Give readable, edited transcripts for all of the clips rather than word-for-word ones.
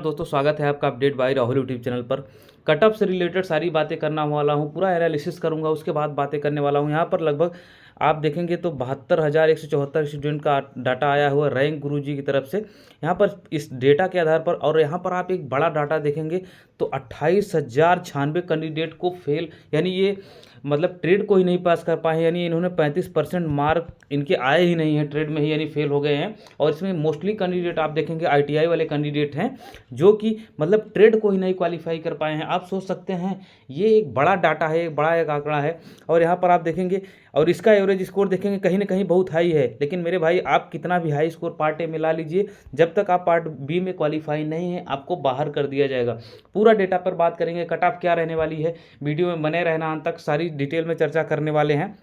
दोस्तों, स्वागत है आपका update bye Rahul YouTube channel पर। कट ऑफ से रिलेटेड सारी बातें करना वाला हूँ, पूरा एनालिसिस करूँगा, उसके बाद बातें करने वाला हूँ। यहाँ पर लगभग आप देखेंगे तो 72,174 स्टूडेंट का डाटा आया हुआ रैंक गुरुजी की तरफ से। यहाँ पर इस डेटा के आधार पर और यहाँ पर आप एक बड़ा डाटा देखेंगे तो 28,096 कैंडिडेट को फेल, यानी ये मतलब ट्रेड को ही नहीं पास कर पाए, यानी इन्होंने 35% मार्क इनके आए ही नहीं हैं, ट्रेड में ही यानी फेल हो गए हैं। और इसमें मोस्टली कैंडिडेट आप देखेंगे आईटीआई वाले कैंडिडेट हैं जो कि मतलब ट्रेड को ही नहीं क्वालिफाई कर पाए हैं। आप सोच सकते हैं ये एक बड़ा डाटा है, एक बड़ा एक आंकड़ा है। और यहाँ पर आप देखेंगे और इसका एवरेज स्कोर देखेंगे कहीं ना कहीं बहुत हाई है, लेकिन मेरे भाई आप कितना भी हाई स्कोर पार्ट ए में ला लीजिए, जब तक आप पार्ट बी में क्वालिफाई नहीं है आपको बाहर कर दिया जाएगा। पूरा डेटा पर बात करेंगे, कट ऑफ क्या रहने वाली है, वीडियो में बने रहना अंत तक, सारी डिटेल में चर्चा करने वाले हैं।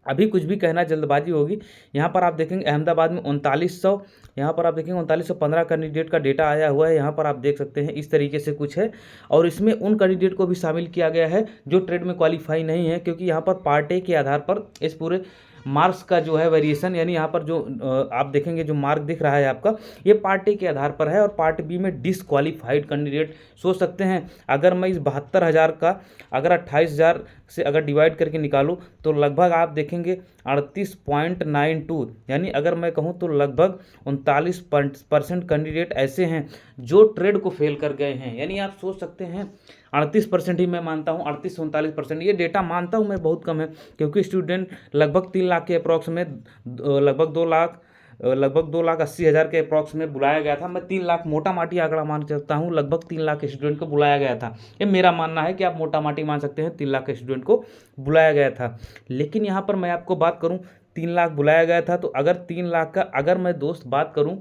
अभी कुछ भी कहना जल्दबाजी होगी। यहाँ पर आप देखेंगे अहमदाबाद में 3900, यहाँ पर आप देखेंगे 3915 कैंडिडेट का डेटा आया हुआ है। यहाँ पर आप देख सकते हैं इस तरीके से कुछ है। और इसमें उन कैंडिडेट को भी शामिल किया गया है जो ट्रेड में क्वालिफाई नहीं है, क्योंकि यहाँ पर पार्ट ए के आधार पर इस पूरे मार्क्स का जो है वेरिएशन, यानी यहाँ पर जो आप देखेंगे जो मार्क दिख रहा है आपका, ये पार्ट ए के आधार पर है। और पार्ट बी में डिसक्वालीफाइड कैंडिडेट सोच सकते हैं, अगर मैं इस 72,000 का अगर 28,000 से अगर डिवाइड करके निकालूं तो लगभग आप देखेंगे 38.92, यानी अगर मैं कहूं तो लगभग 39% कैंडिडेट ऐसे हैं जो ट्रेड को फेल कर गए हैं। यानी आप सोच सकते हैं 38% ही मैं मानता हूं, 38 से 39%, ये डेटा मानता हूं मैं बहुत कम है, क्योंकि स्टूडेंट लगभग 3 लाख के अप्रॉक्स में लगभग 2,80,000 के अप्रॉक्स में बुलाया गया था। मैं 3 लाख मोटा माटी आंकड़ा मान चलता हूँ, लगभग 3 लाख स्टूडेंट को बुलाया गया था। ये मेरा मानना है कि आप मोटा माटी मान सकते हैं 3 लाख स्टूडेंट को बुलाया गया था। लेकिन यहाँ पर मैं आपको बात करूँ, 3 लाख बुलाया गया था, तो अगर 3 लाख का अगर मैं दोस्त बात करूँ,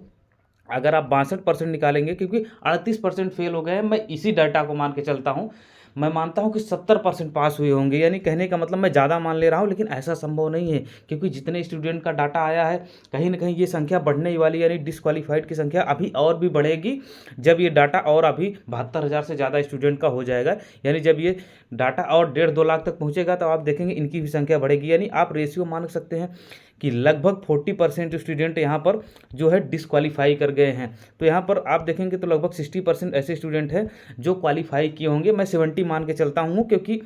अगर आप 62% निकालेंगे, क्योंकि 38% फेल हो गए हैं, मैं इसी डाटा को मान के चलता हूँ, मैं मानता हूं कि 70% पास हुए होंगे। यानी कहने का मतलब मैं ज़्यादा मान ले रहा हूं, लेकिन ऐसा संभव नहीं है, क्योंकि जितने स्टूडेंट का डाटा आया है कहीं ना कहीं ये संख्या बढ़ने ही वाली है, यानी डिसक्वालीफाइड की संख्या अभी और भी बढ़ेगी जब ये डाटा और अभी 72,000 से ज़्यादा स्टूडेंट का हो जाएगा। यानी जब ये डाटा और 1.5-2 लाख तक पहुँचेगा तो आप देखेंगे इनकी भी संख्या बढ़ेगी। यानी आप रेशियो मान सकते हैं कि लगभग 40% स्टूडेंट यहाँ पर जो है डिसक्वालीफाई कर गए हैं। तो यहाँ पर आप देखेंगे तो लगभग 60% ऐसे स्टूडेंट हैं जो क्वालिफाई किए होंगे। मैं 70 मान के चलता हूँ, क्योंकि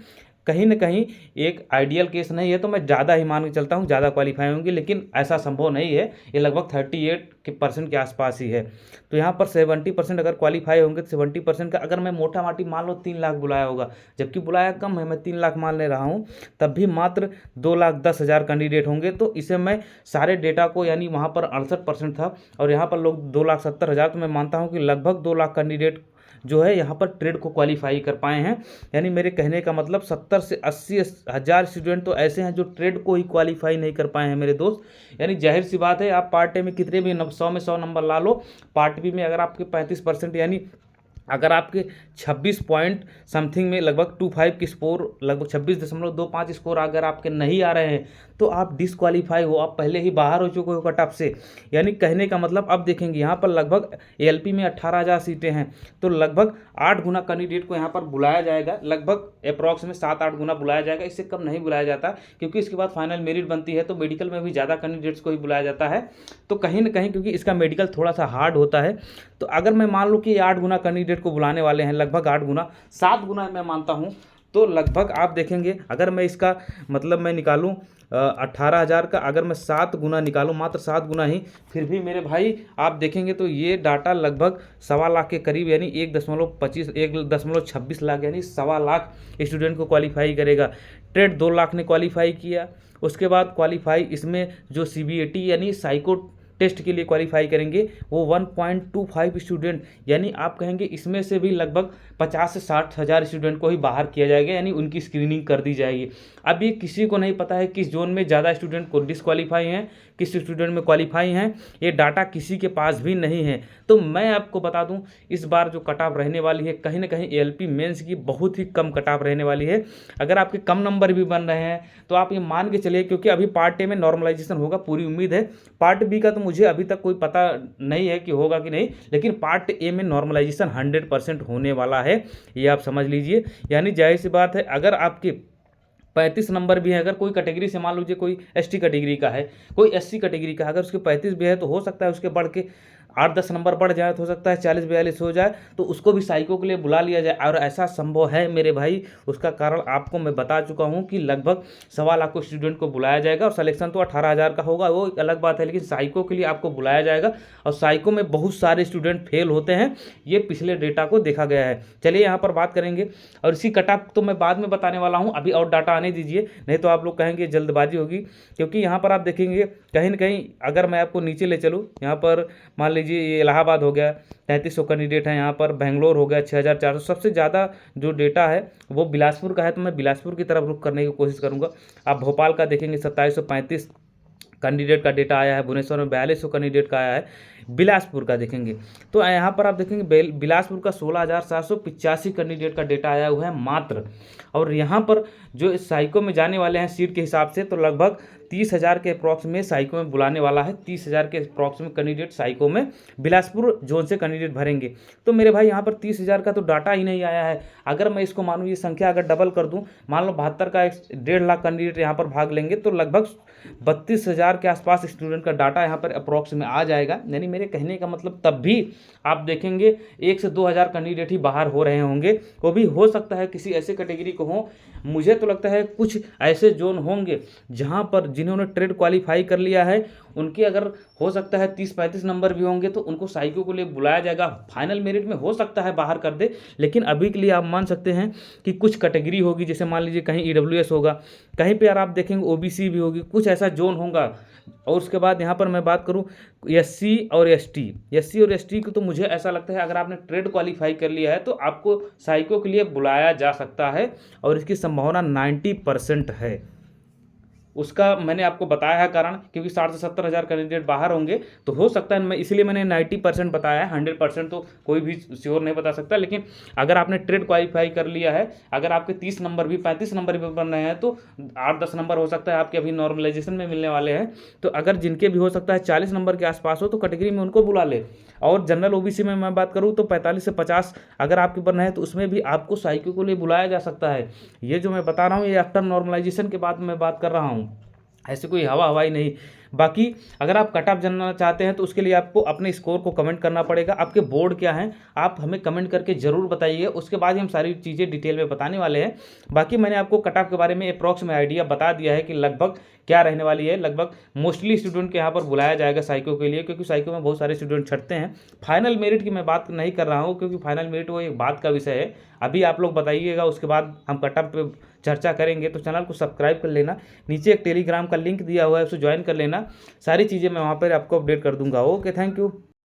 कहीं ना कहीं एक आइडियल केस नहीं है, तो मैं ज़्यादा ही मान के चलता हूँ, ज़्यादा क्वालिफाई होंगे, लेकिन ऐसा संभव नहीं है। ये लगभग 38% के आसपास ही है। तो यहाँ पर 70% अगर क्वालिफाई होंगे तो 70% का अगर मैं मोटा माटी मान लो 3 लाख बुलाया होगा, जबकि बुलाया कम है, मैं 3 लाख मान ले रहा हूँ, तब भी मात्र 2,10,000 कैंडिडेट होंगे। तो इसे मैं सारे डेटा को, यानी वहाँ पर 68% था और यहाँ पर लोग 2,70,000, तो मैं मानता हूँ कि लगभग 2 लाख कैंडिडेट जो है यहाँ पर ट्रेड को क्वालिफाई कर पाए हैं। यानी मेरे कहने का मतलब 70 से 80,000 स्टूडेंट तो ऐसे हैं जो ट्रेड को ही क्वालिफाई नहीं कर पाए हैं मेरे दोस्त। यानी जाहिर सी बात है, आप पार्ट ए में कितने भी 100 में 100 नंबर ला लो, पार्ट बी में अगर आपके 35%, यानी अगर आपके 26 पॉइंट समथिंग में लगभग 25 की स्कोर, लगभग 26.25 स्कोर अगर आपके नहीं आ रहे हैं तो आप डिसक्वालीफाई हो, आप पहले ही बाहर हो चुके हो कट ऑफ से। यानी कहने का मतलब अब देखेंगे यहाँ पर लगभग एएलपी में 18,000 सीटें हैं, तो लगभग 8 गुना कैंडिडेट को यहाँ पर बुलाया जाएगा, लगभग अप्रॉक्स में 7-8 गुना बुलाया जाएगा, इससे कम नहीं बुलाया जाता, क्योंकि इसके बाद फाइनल मेरिट बनती है तो मेडिकल में भी ज़्यादा कैंडिडेट्स को ही बुलाया जाता है। तो कहीं ना कहीं क्योंकि इसका मेडिकल थोड़ा सा हार्ड होता है, तो अगर मैं मान लूँ कि 8 गुना कैंडिडेट को बुलाने वाले हैं, लगभग 8 गुना, 7 गुना मैं मानता हूँ, तो लगभग आप देखेंगे अगर मैं इसका मतलब मैं निकालूं 18,000 का, अगर मैं 7 गुना निकालूं, मात्र 7 गुना ही, फिर भी मेरे भाई आप देखेंगे तो ये डाटा लगभग 1.25 लाख के करीब, यानी 1.26 लाख, यानी 1.25 लाख स्टूडेंट को क्वालिफाई करेगा। ट्रेड 2 लाख ने क्वालिफाई किया, उसके बाद क्वालिफाई इसमें जो सीबीएटी यानी साइको टेस्ट के लिए क्वालिफाई करेंगे वो 1.25 स्टूडेंट, यानी आप कहेंगे इसमें से भी लगभग 50 से 60,000 स्टूडेंट को ही बाहर किया जाएगा, यानी उनकी स्क्रीनिंग कर दी जाएगी। अब ये किसी को नहीं पता है किस जोन में ज़्यादा स्टूडेंट को डिसक्वालीफाई हैं, किस स्टूडेंट में क्वालिफाई हैं, ये डाटा किसी के पास भी नहीं है। तो मैं आपको बता दूं, इस बार जो कट ऑफ रहने वाली है कहीं ना कहीं एएलपी मेंस की बहुत ही कम कट ऑफ रहने वाली है। अगर आपके कम नंबर भी बन रहे हैं तो आप ये मान के चलिए, क्योंकि अभी पार्ट ए में नॉर्मलाइजेशन होगा, पूरी उम्मीद है। पार्ट बी का तो मुझे अभी तक कोई पता नहीं है कि होगा कि नहीं, लेकिन पार्ट ए में नॉर्मलाइजेशन 100% होने वाला है, ये आप समझ लीजिए। यानी जाहिर सी बात है, अगर आपके 35 नंबर भी है, अगर कोई कैटेगरी से मान लीजिए कोई एसटी कैटेगरी का है, कोई एससी कैटेगरी का है, अगर उसके 35 भी है तो हो सकता है उसके बढ़ के 8-10 नंबर बढ़ जाए तो हो सकता है 40-42 हो जाए, तो उसको भी साइको के लिए बुला लिया जाए। और ऐसा संभव है मेरे भाई, उसका कारण आपको मैं बता चुका हूँ कि लगभग 1.25 लाख स्टूडेंट को बुलाया जाएगा और सिलेक्शन तो 18,000 का होगा, वो एक अलग बात है, लेकिन साइको के लिए आपको बुलाया जाएगा। और साइको में बहुत सारे स्टूडेंट फेल होते हैं, ये पिछले डेटा को देखा गया है। चलिए यहाँ पर बात करेंगे, और इसी कट ऑफ तो मैं बाद में बताने वाला हूँ, अभी और डाटा आने दीजिए, नहीं तो आप लोग कहेंगे जल्दबाजी होगी। क्योंकि यहाँ पर आप देखेंगे कहीं ना कहीं, अगर मैं आपको नीचे ले चलूँ, यहाँ पर मान लीजिए ये इलाहाबाद हो गया, 3300 कैंडिडेट हैं, यहाँ पर बेंगलोर हो गया 6400। सबसे ज़्यादा जो डेटा है वो बिलासपुर का है, तो मैं बिलासपुर की तरफ रुख करने की कोशिश करूँगा। आप भोपाल का देखेंगे 2735 कैंडिडेट का डेटा आया है, भुवनेश्वर में 4200 कैंडिडेट का आया है। बिलासपुर का देखेंगे तो यहाँ पर आप देखेंगे बिलासपुर का 16,785 कैंडिडेट का डेटा आया हुआ है मात्र। और यहाँ पर जो इस साइको में जाने वाले हैं सीट के हिसाब से, तो लगभग 30,000 के अप्रॉक्स में साइको में बुलाने वाला है। 30,000 के अप्रॉक्स में कैंडिडेट साइको में बिलासपुर जोन से कैंडिडेट भरेंगे। तो मेरे भाई यहाँ पर 30,000 का तो डाटा ही नहीं आया है। अगर मैं इसको मानूँ, ये संख्या अगर डबल कर दूँ, मान लो 72 का 1.5 लाख कैंडिडेट यहाँ पर भाग लेंगे, तो लगभग 32,000 के आसपास स्टूडेंट का डाटा यहाँ पर अप्रॉक्स में आ जाएगा। यानी मेरे कहने का मतलब, तब भी आप देखेंगे 1 से 2,000 कैंडिडेट ही बाहर हो रहे होंगे। वो भी हो सकता है किसी ऐसे कैटेगरी को हो, मुझे तो लगता है कुछ ऐसे जोन होंगे जहाँ पर जिन्होंने ट्रेड क्वालिफाई कर लिया है, उनके अगर हो सकता है 30-35 नंबर भी होंगे, तो उनको साइको को लिए बुलाया जाएगा। फाइनल मेरिट में हो सकता है बाहर कर दे, लेकिन अभी के लिए आप मान सकते हैं कि कुछ कैटेगरी होगी, जैसे मान लीजिए कहीं EWS होगा, कहीं पे यार आप देखेंगे OBC भी होगी, कुछ ऐसा जोन होगा। और उसके बाद यहाँ पर मैं बात करूँ SC और ST को, तो मुझे ऐसा लगता है अगर आपने ट्रेड क्वालिफाई कर लिया है तो आपको साइको के लिए बुलाया जा सकता है, और इसकी संभावना 90% है। उसका मैंने आपको बताया है कारण, क्योंकि 60 से 70 हज़ार कैंडिडेट बाहर होंगे, तो हो सकता है, मैं इसलिए मैंने 90% बताया है। 100% तो कोई भी श्योर नहीं बता सकता, लेकिन अगर आपने ट्रेड क्वालिफाई कर लिया है, अगर आपके 30 नंबर भी 35 नंबर भी बन रहे हैं, तो 8-10 नंबर हो सकता है आपके अभी नॉर्मलाइजेशन में मिलने वाले हैं। तो अगर जिनके भी हो सकता है 40 नंबर के आसपास हो, तो कैटेगरी में उनको बुला ले। और जनरल OBC में मैं बात करूँ तो 45 से 50 अगर आपके बन रहे हैं, तो उसमें भी आपको साइको को लिए बुलाया जा सकता है। ये जो मैं बता रहा हूँ, ये आफ्टर नॉर्मलाइजेशन के बाद मैं बात कर रहा हूँ, ऐसे कोई हवाई नहीं। बाकी अगर आप कट ऑफ जानना चाहते हैं, तो उसके लिए आपको अपने स्कोर को कमेंट करना पड़ेगा। आपके बोर्ड क्या हैं, आप हमें कमेंट करके ज़रूर बताइए, उसके बाद ही हम सारी चीज़ें डिटेल में बताने वाले हैं। बाकी मैंने आपको कट ऑफ के बारे में अप्रॉक्स में आइडिया बता दिया है कि लगभग क्या रहने वाली है। लगभग मोस्टली स्टूडेंट के यहाँ पर बुलाया जाएगा साइको के लिए, क्योंकि साइको में बहुत सारे स्टूडेंट छटते हैं। फाइनल मेरिट की मैं बात नहीं कर रहा हूँ, क्योंकि फाइनल मेरिट वो एक बात का विषय है। अभी आप लोग बताइएगा, उसके बाद हम कट ऑफ पे चर्चा करेंगे। तो चैनल को सब्सक्राइब कर लेना, नीचे एक टेलीग्राम का लिंक दिया हुआ है, उसे ज्वाइन कर लेना। सारी चीज़ें मैं वहाँ पर आपको अपडेट कर दूंगा। Okay, thank you.